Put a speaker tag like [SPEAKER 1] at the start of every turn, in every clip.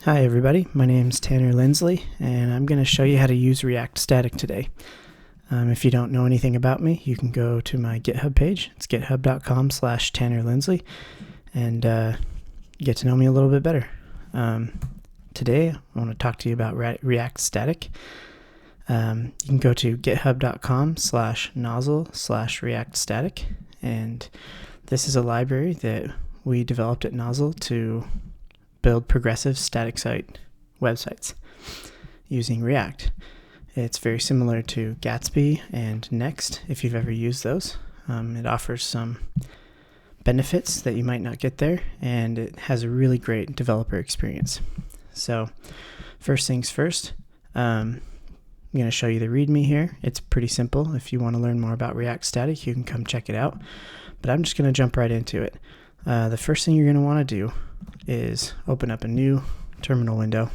[SPEAKER 1] Hi everybody, my name is Tanner Lindsley and I'm going to show you how to use React Static today. If you don't know anything about me, you can go to my GitHub page. It's github.com/Tanner Lindsley and get to know me a little bit better. Today I want to talk to you about React Static. You can go to github.com/nozzle/React Static, and this is a library that we developed at Nozzle to build progressive static site websites using React. It's very similar to Gatsby and Next if you've ever used those. It offers some benefits that you might not get there, and it has a really great developer experience. So first things first, I'm going to show you the README here. It's pretty simple. If you want to learn more about React Static, you can come check it out, but I'm just going to jump right into it. The first thing you're going to want to do is open up a new terminal window,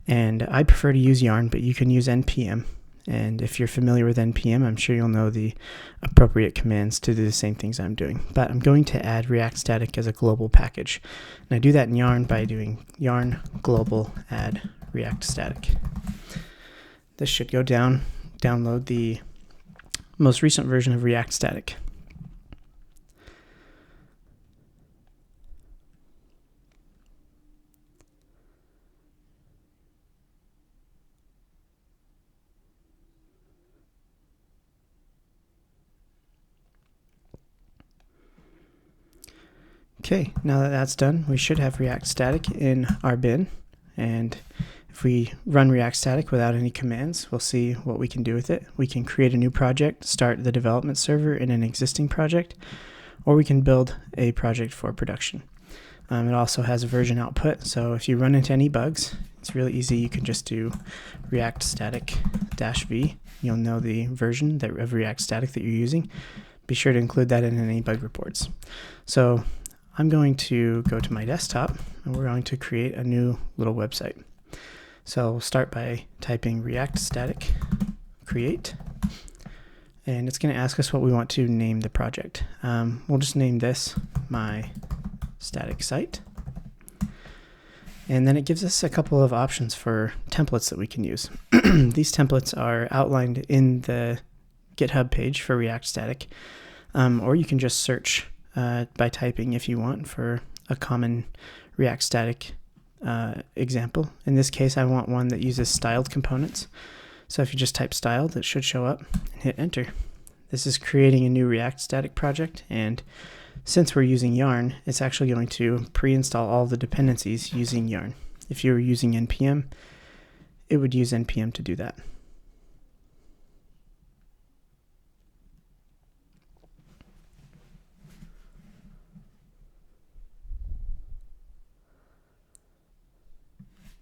[SPEAKER 1] and I prefer to use Yarn, but you can use npm, and if you're familiar with npm, I'm sure you'll know the appropriate commands to do the same things I'm doing. But I'm going to add React Static as a global package, and I do that in Yarn by doing yarn global add React Static. This should go down, download the most recent version of React Static. Okay, now that that's done, we should have React Static in our bin, and if we run React Static without any commands, we'll see what we can do with it. We can create a new project, start the development server in an existing project, or we can build a project for production. It also has a version output, so if you run into any bugs, it's really easy. You can just do React Static -v. You'll know the version of React Static that you're using. Be sure to include that in any bug reports. So I'm going to go to my desktop, and we're going to create a new little website. So we'll start by typing React Static create, and it's going to ask us what we want to name the project. We'll just name this my static site, and then it gives us a couple of options for templates that we can use. These templates are outlined in the GitHub page for React Static, or you can just search by typing, if you want, for a common React Static example. In this case, I want one that uses styled components. So if you just type styled, it should show up, and hit enter. This is creating a new React Static project, and since we're using Yarn, it's actually going to pre-install all the dependencies using Yarn. If you were using npm, it would use npm to do that.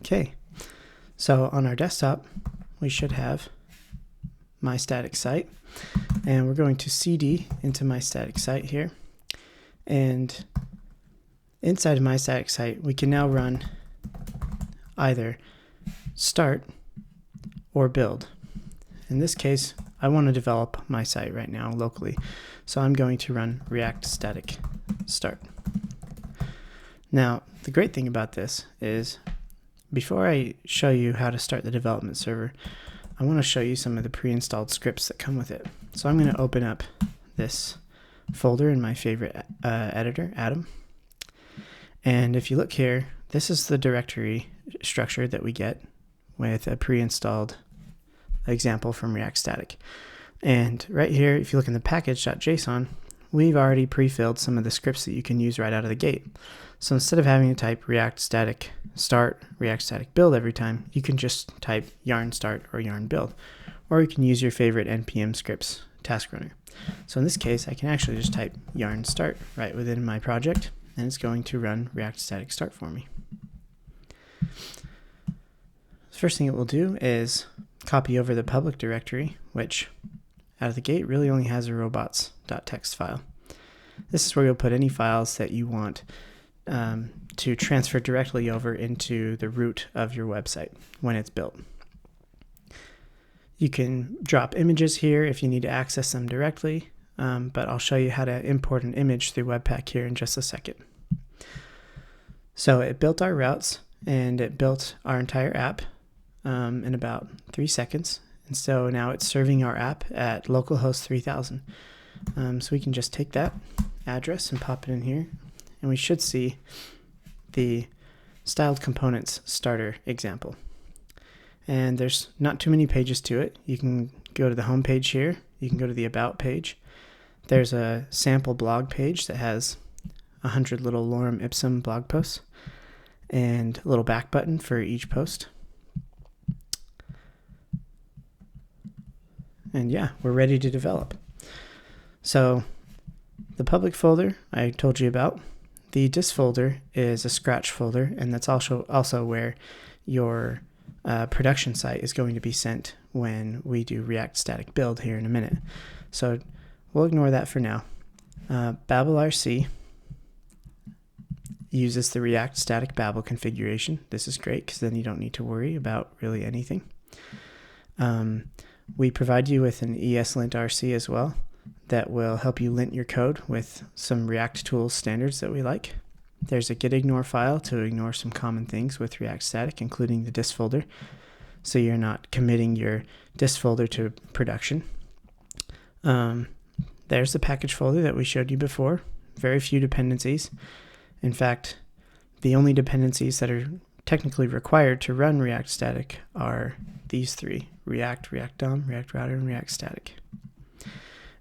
[SPEAKER 1] Okay, so on our desktop, we should have my static site, and we're going to cd into my static site here. And inside of my static site, we can now run either start or build. In this case, I want to develop my site right now locally, so I'm going to run React Static start. Now, the great thing about this is, before I show you how to start the development server, I want to show you some of the pre-installed scripts that come with it. So I'm going to open up this folder in my favorite editor, Atom. And if you look here, this is the directory structure that we get with a pre-installed example from React Static. And right here, if you look in the package.json, we've already pre-filled some of the scripts that you can use right out of the gate. So instead of having to type React Static start, React Static build every time, you can just type yarn start or yarn build. Or you can use your favorite npm scripts task runner. So in this case, I can actually just type yarn start right within my project, and it's going to run React Static start for me. The first thing it will do is copy over the public directory, which out of the gate really only has a robots.txt file. This is where you'll put any files that you want to transfer directly over into the root of your website when it's built. You can drop images here if you need to access them directly, but I'll show you how to import an image through Webpack here in just a second. So it built our routes, and it built our entire app in about 3 seconds. And so now it's serving our app at localhost 3000. So we can just take that address and pop it in here, and we should see the styled components starter example. And there's not too many pages to it. You can go to the home page here. You can go to the about page. There's a sample blog page that has 100 little lorem ipsum blog posts and a little back button for each post. And yeah, we're ready to develop. So the public folder I told you about. The dist folder is a Scratch folder, and that's also where your production site is going to be sent when we do React static build here in a minute. So we'll ignore that for now. BabelRC uses the React static Babel configuration. This is great because then you don't need to worry about really anything. We provide you with an ESLintRC as well that will help you lint your code with some React tools standards that we like. There's a gitignore file to ignore some common things with React static, including the dist folder, so you're not committing your dist folder to production. There's the package folder that we showed you before. Very few dependencies. In fact, the only dependencies that are technically required to run React static are these three: React, React DOM, React Router, and React static.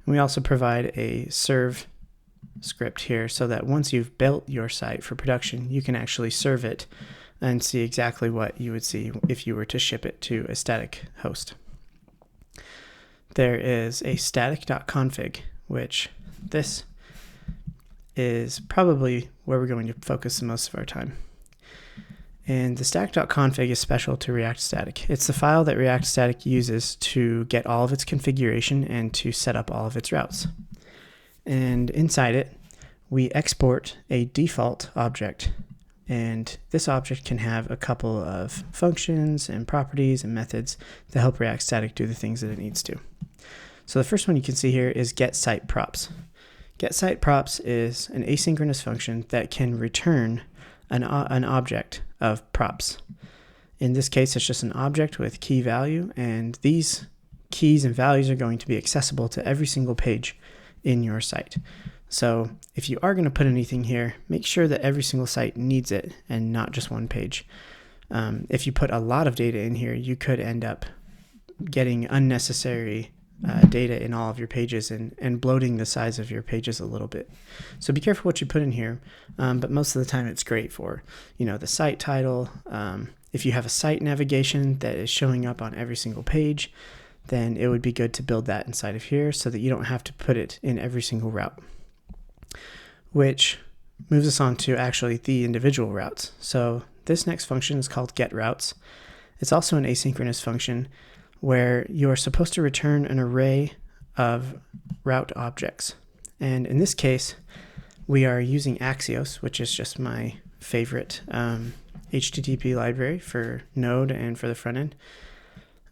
[SPEAKER 1] And we also provide a serve script here so that once you've built your site for production, you can actually serve it and see exactly what you would see if you were to ship it to a static host. There is a static.config, which this is probably where we're going to focus the most of our time. And the static.config is special to React Static. It's the file that React Static uses to get all of its configuration and to set up all of its routes. And inside it, we export a default object. And this object can have a couple of functions and properties and methods to help React Static do the things that it needs to. So the first one you can see here is getSiteProps. GetSiteProps is an asynchronous function that can return an object of props. In this case, it's just an object with key value, and these keys and values are going to be accessible to every single page in your site. So if you are going to put anything here, make sure that every single site needs it and not just one page. If you put a lot of data in here, you could end up getting unnecessary data in all of your pages and bloating the size of your pages a little bit. So be careful what you put in here, but most of the time it's great for, the site title. If you have a site navigation that is showing up on every single page, then it would be good to build that inside of here so that you don't have to put it in every single route. Which moves us on to actually the individual routes. So this next function is called getRoutes. It's also an asynchronous function where you are supposed to return an array of route objects. And in this case, we are using Axios, which is just my favorite HTTP library for Node and for the front end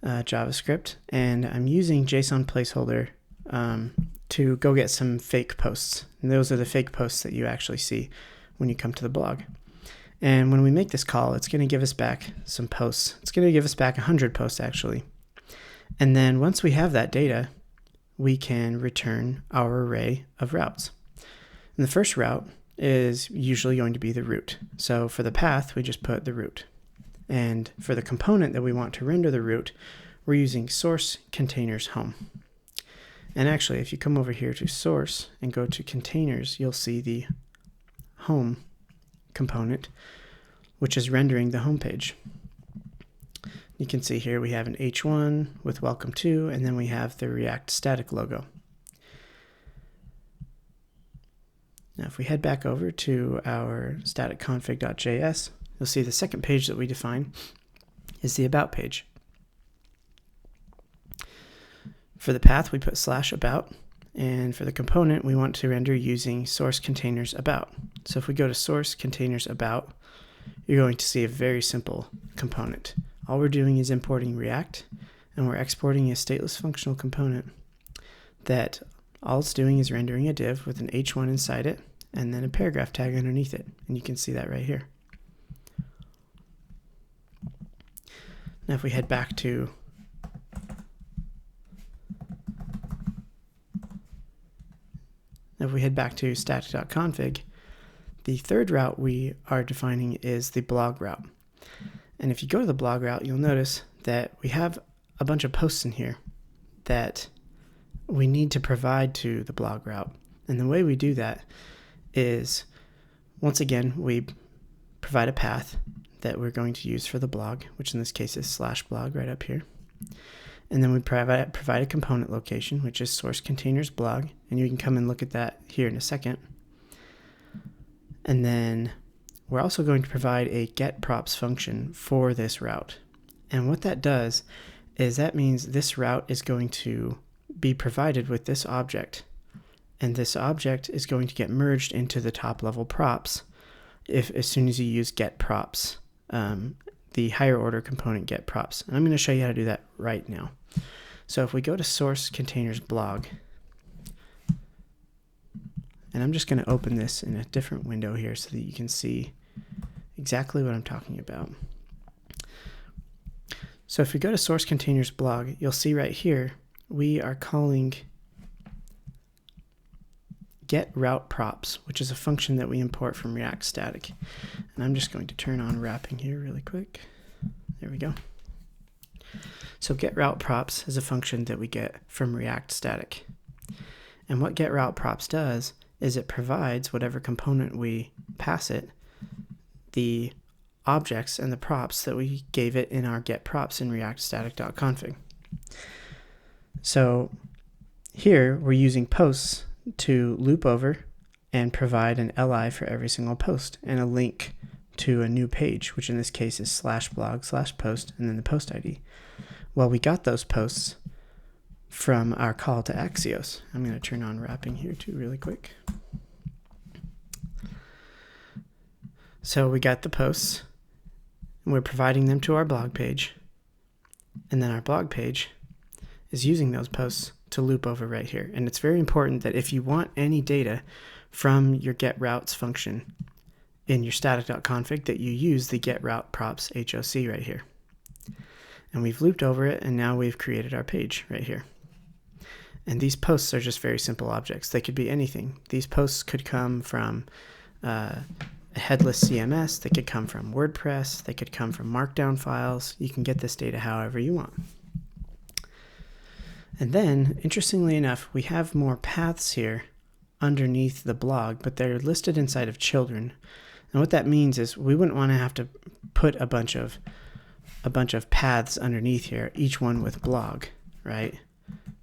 [SPEAKER 1] JavaScript. And I'm using JSON placeholder to go get some fake posts. And those are the fake posts that you actually see when you come to the blog. And when we make this call, it's going to give us back some posts. It's going to give us back 100 posts, actually. And then once we have that data, we can return our array of routes. And the first route is usually going to be the root. So for the path, we just put the root. And for the component that we want to render the root, we're using source containers home. And actually, if you come over here to source and go to containers, you'll see the home component, which is rendering the home page. You can see here we have an H1 with welcome to, and then we have the React static logo. Now, if we head back over to our static.config.js, you'll see the second page that we define is the about page. For the path, we put /about, and for the component, we want to render using source containers about. So if we go to source containers about, you're going to see a very simple component. All we're doing is importing React, and we're exporting a stateless functional component that all it's doing is rendering a div with an h1 inside it, and then a paragraph tag underneath it. And you can see that right here. Now if we head back to static.config, the third route we are defining is the blog route. And if you go to the blog route, you'll notice that we have a bunch of posts in here that we need to provide to the blog route. And the way we do that is, once again, we provide a path that we're going to use for the blog, which in this case is /blog right up here. And then we provide a component location, which is source containers blog, and you can come and look at that here in a second. And then we're also going to provide a getProps function for this route. And what that does is that means this route is going to be provided with this object. And this object is going to get merged into the top level props as soon as you use getProps, the higher order component getProps. And I'm going to show you how to do that right now. So if we go to source containers blog, and I'm just going to open this in a different window here so that you can see exactly what I'm talking about. So if we go to source containers blog, you'll see right here we are calling getRouteProps, which is a function that we import from React Static. And I'm just going to turn on wrapping here really quick. There we go. So getRouteProps is a function that we get from React Static. And what getRouteProps does is it provides whatever component we pass it, the objects and the props that we gave it in our getProps in React static.config. So here we're using posts to loop over and provide an li for every single post and a link to a new page, which in this case is /blog/post and then the post ID. Well, we got those posts from our call to Axios. I'm going to turn on wrapping here too really quick. So we got the posts and we're providing them to our blog page, and then our blog page is using those posts to loop over right here. And it's very important that if you want any data from your getRoutes function in your static.config, that you use the getRouteProps HOC right here. And we've looped over it, and now we've created our page right here. And these posts are just very simple objects. They could be anything. These posts could come from a headless CMS. They could come from WordPress. They could come from Markdown files. You can get this data however you want. And then, interestingly enough, we have more paths here underneath the blog, but they're listed inside of children. And what that means is we wouldn't want to have to put a bunch of paths underneath here, each one with blog, right?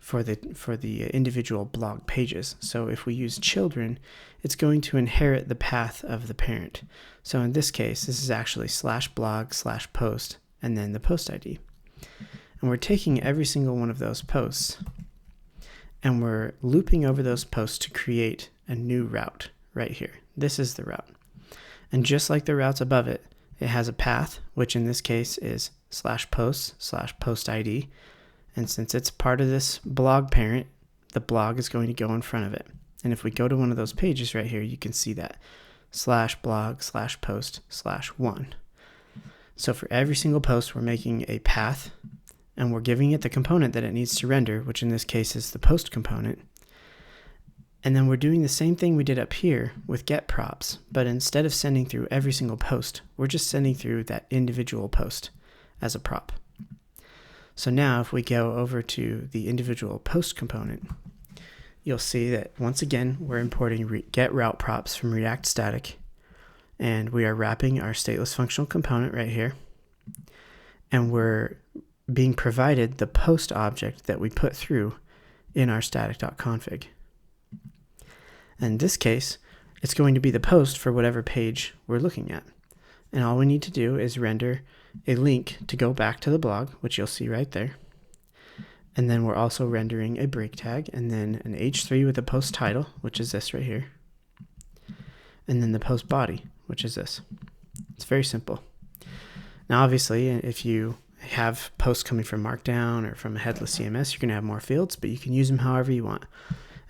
[SPEAKER 1] For the individual blog pages. So if we use children, it's going to inherit the path of the parent. So in this case, this is actually /blog/post and then the post ID. And we're taking every single one of those posts and we're looping over those posts to create a new route right here. This is the route. And just like the routes above it, it has a path, which in this case is /post/post ID. And since it's part of this blog parent, the blog is going to go in front of it. And if we go to one of those pages right here, you can see that /blog/post/1. So for every single post, we're making a path and we're giving it the component that it needs to render, which in this case is the post component. And then we're doing the same thing we did up here with getProps, but instead of sending through every single post, we're just sending through that individual post as a prop. So now if we go over to the individual post component, you'll see that once again, we're importing getRouteProps from React Static, and we are wrapping our stateless functional component right here. And we're being provided the post object that we put through in our static.config. In this case, it's going to be the post for whatever page we're looking at. And all we need to do is render a link to go back to the blog, which you'll see right there. And then we're also rendering a break tag and then an H3 with the post title, which is this right here. And then the post body, which is this. It's very simple. Now, obviously, if you have posts coming from Markdown or from a headless CMS, you're going to have more fields, but you can use them however you want.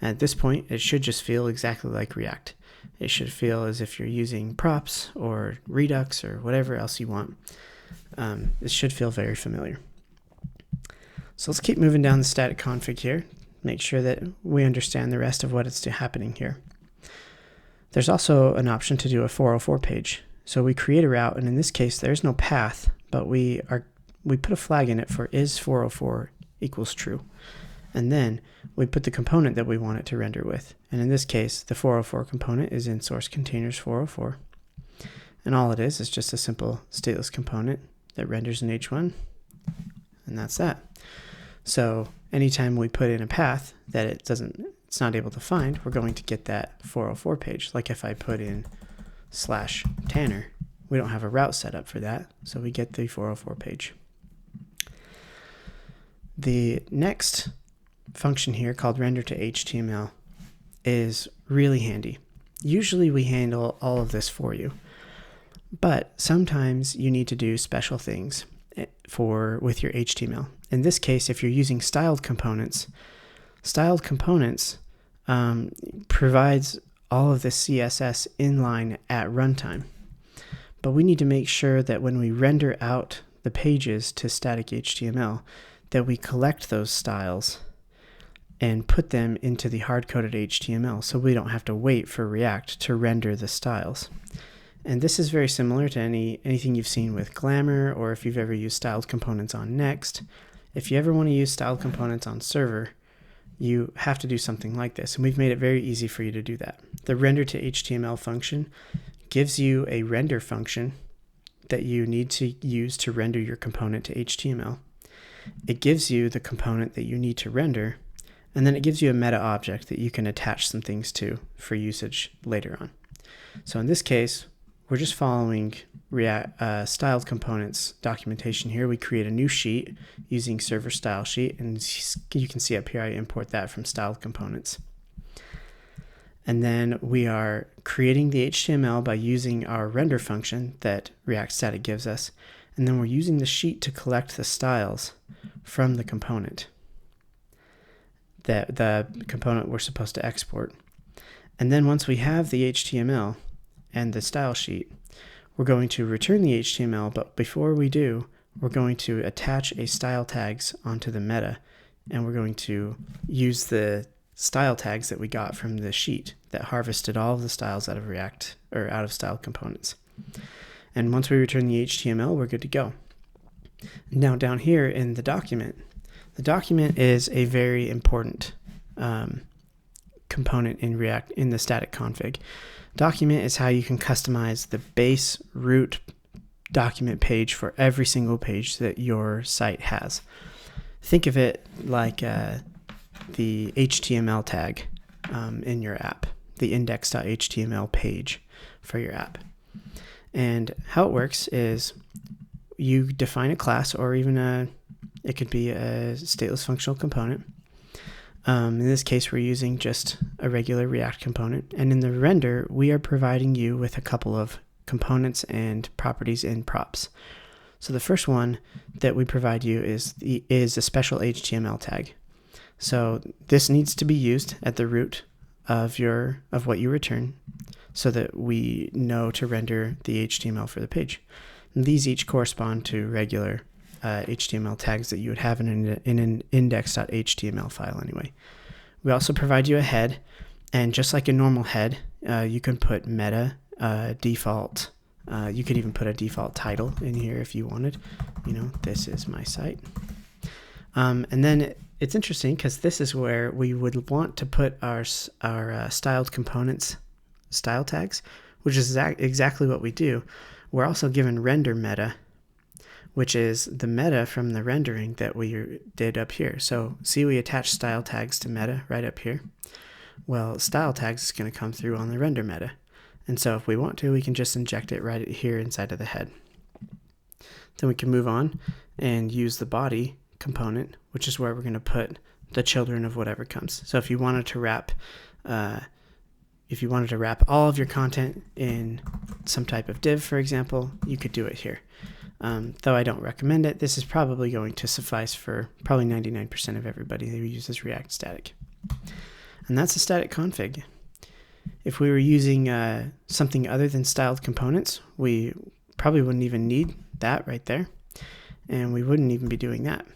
[SPEAKER 1] And at this point, it should just feel exactly like React. It should feel as if you're using props or Redux or whatever else you want. This should feel very familiar. So let's keep moving down the static config here, make sure that we understand the rest of what is happening here. There's also an option to do a 404 page. So we create a route, and in this case there's no path, but we put a flag in it for is 404 equals true. And then we put the component that we want it to render with. And in this case, the 404 component is in source containers 404. And all it is just a simple stateless component that renders an H1, and that's that. So anytime we put in a path that it's not able to find, we're going to get that 404 page. Like if I put in /Tanner, we don't have a route set up for that, so we get the 404 page. The next function here, called render to HTML, is really handy. Usually we handle all of this for you, but sometimes you need to do special things with your HTML. In this case, if you're using styled components provides all of the CSS inline at runtime. But we need to make sure that when we render out the pages to static HTML, that we collect those styles and put them into the hard-coded HTML, so we don't have to wait for React to render the styles. And this is very similar to anything you've seen with Glamour, or if you've ever used styled components on Next. If you ever want to use styled components on server, you have to do something like this, and we've made it very easy for you to do that. The render to HTML function gives you a render function that you need to use to render your component to HTML. It gives you the component that you need to render, and then it gives you a meta object that you can attach some things to for usage later on. So in this case, we're just following styled components documentation here. We create a new sheet using server style sheet, and you can see up here I import that from styled components. And then we are creating the HTML by using our render function that React Static gives us, and then we're using the sheet to collect the styles from the component, the component we're supposed to export. And then once we have the HTML and the style sheet, we're going to return the HTML, but before we do, we're going to attach a style tags onto the meta, and we're going to use the style tags that we got from the sheet that harvested all of the styles out of React, or out of styled components. And once we return the HTML, we're good to go. Now down here in the document is a very important component in React in the static config. Document is how you can customize the base root document page for every single page that your site has. Think of it like the HTML tag in your app, the index.html page for your app. And how it works is you define a class, or even it could be a stateless functional component. In this case, we're using just a regular React component. And in the render, we are providing you with a couple of components and properties in props. So the first one that we provide you is a special HTML tag. So this needs to be used at the root of what you return, so that we know to render the HTML for the page. And these each correspond to regular HTML tags that you would have in an index.html file anyway. We also provide you a head, and just like a normal head, you can put meta, default. You could even put a default title in here if you wanted. This is my site. And then it's interesting because this is where we would want to put our styled components style tags, which is exactly what we do. We're also given render meta, which is the meta from the rendering that we did up here. So see, we attach style tags to meta right up here. Well, style tags is going to come through on the render meta. And so if we want to, we can just inject it right here inside of the head. Then we can move on and use the body component, which is where we're going to put the children of whatever comes. So if you wanted to wrap all of your content in some type of div, for example, you could do it here. Though I don't recommend it, this is probably going to suffice for probably 99% of everybody who uses React Static. And that's a static config. If we were using something other than styled components, we probably wouldn't even need that right there. and we wouldn't even be doing that.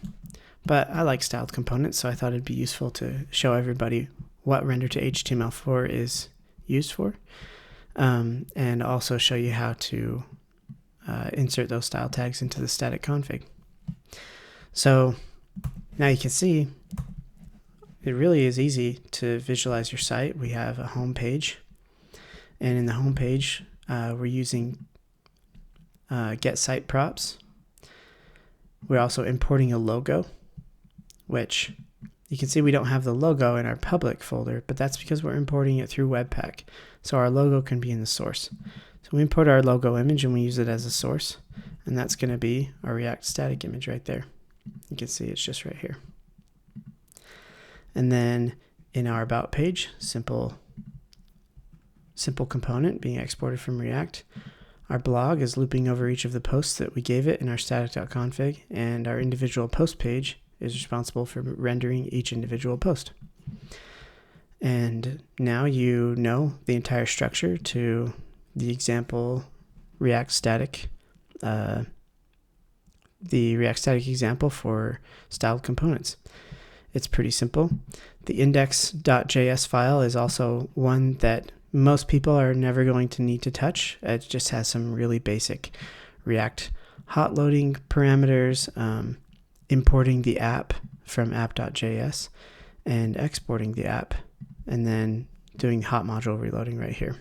[SPEAKER 1] But I like styled components, so I thought it'd be useful to show everybody what render to HTML4 is used for, and also show you how to insert those style tags into the static config. So now you can see it really is easy to visualize your site. We have a home page, and in the home page we're using get site props. We're also importing a logo, which you can see we don't have the logo in our public folder, but that's because we're importing it through Webpack. So our logo can be in the source. So we import our logo image and we use it as a source, and that's going to be our React static image right there. You can see it's just right here. And then in our about page, simple component being exported from React. Our blog is looping over each of the posts that we gave it in our static.config, and our individual post page is responsible for rendering each individual post. And now you know the entire structure to the example React static, the React static example for styled components. It's pretty simple. The index.js file is also one that most people are never going to need to touch. It just has some really basic React hot loading parameters, importing the app from app.js and exporting the app, and then doing hot module reloading right here.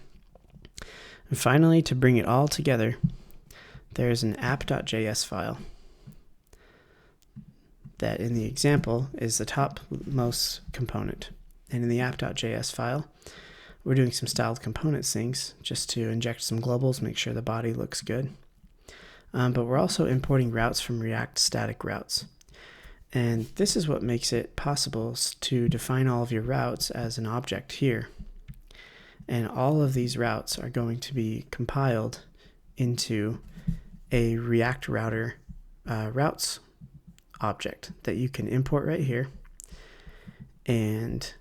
[SPEAKER 1] And finally, to bring it all together, there's an app.js file that in the example is the topmost component. And in the app.js file, we're doing some styled components things just to inject some globals, make sure the body looks good. But we're also importing routes from React static routes. And this is what makes it possible to define all of your routes as an object here. And all of these routes are going to be compiled into a React router routes object that you can import right here. And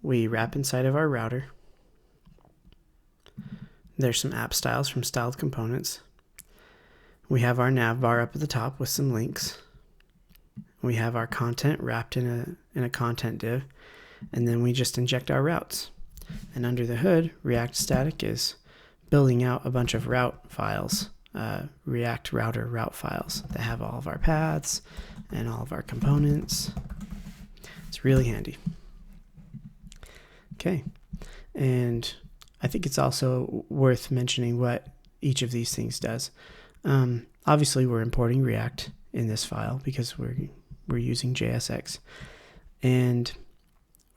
[SPEAKER 1] we wrap inside of our router. There's some app styles from styled components. We have our nav bar up at the top with some links. We have our content wrapped in a content div, and then we just inject our routes. And under the hood, React static is building out a bunch of route files, React router route files that have all of our paths and all of our components. It's really handy. Okay, and I think it's also worth mentioning what each of these things does. Obviously, we're importing React in this file because we're using JSX, and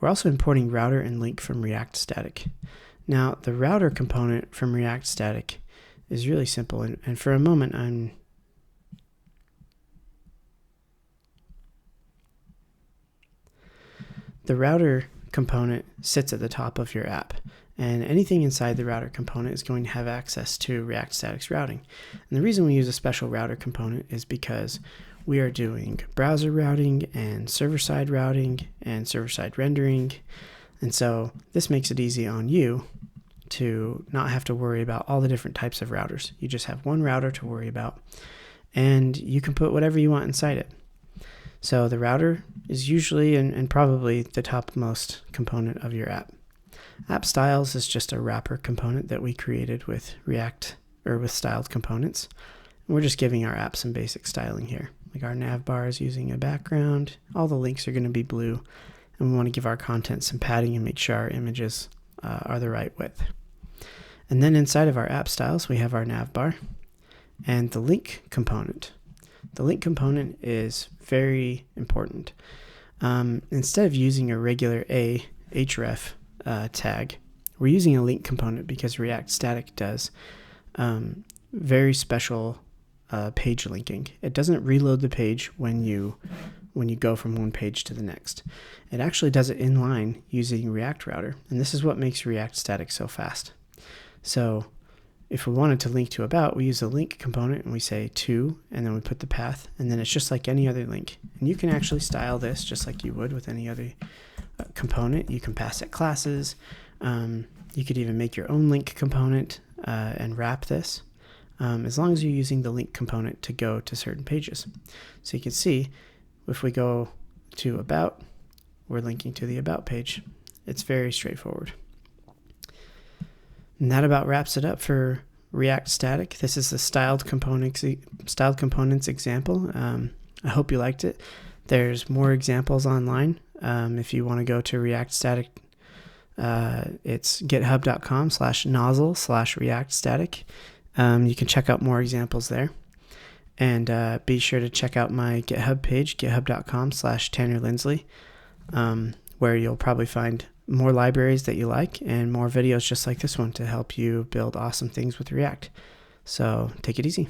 [SPEAKER 1] we're also importing router and link from React static. Now, the router component from React static is really simple, and for a moment, the router component sits at the top of your app, and anything inside the router component is going to have access to React static's routing. And the reason we use a special router component is because we are doing browser routing and server-side routing and server-side rendering, and so this makes it easy on you to not have to worry about all the different types of routers. You just have one router to worry about, and you can put whatever you want inside it. So the router is usually and probably the topmost component of your app. App styles is just a wrapper component that we created with React or with styled components. And we're just giving our app some basic styling here. Like our nav bar is using a background. All the links are going to be blue, and we want to give our content some padding and make sure our images are the right width. And then inside of our app styles, we have our nav bar and the link component. The link component is very important. Instead of using a regular href tag, we're using a link component because React static does very special page linking. It doesn't reload the page when you go from one page to the next. It actually does it inline using React router, and this is what makes React static so fast. So if we wanted to link to about, we use the link component and we say to, and then we put the path, and then it's just like any other link. And you can actually style this just like you would with any other component. You can pass it classes. You could even make your own link component and wrap this. as long as you're using the link component to go to certain pages. So you can see if we go to About, we're linking to the About page. It's very straightforward. And that about wraps it up for React Static. This is the styled components example. I hope you liked it. There's more examples online. If you want to go to React Static, it's github.com/nozzle/React Static. You can check out more examples there. And be sure to check out my GitHub page, github.com/Tanner Lindsley, where you'll probably find more libraries that you like and more videos just like this one to help you build awesome things with React. So take it easy.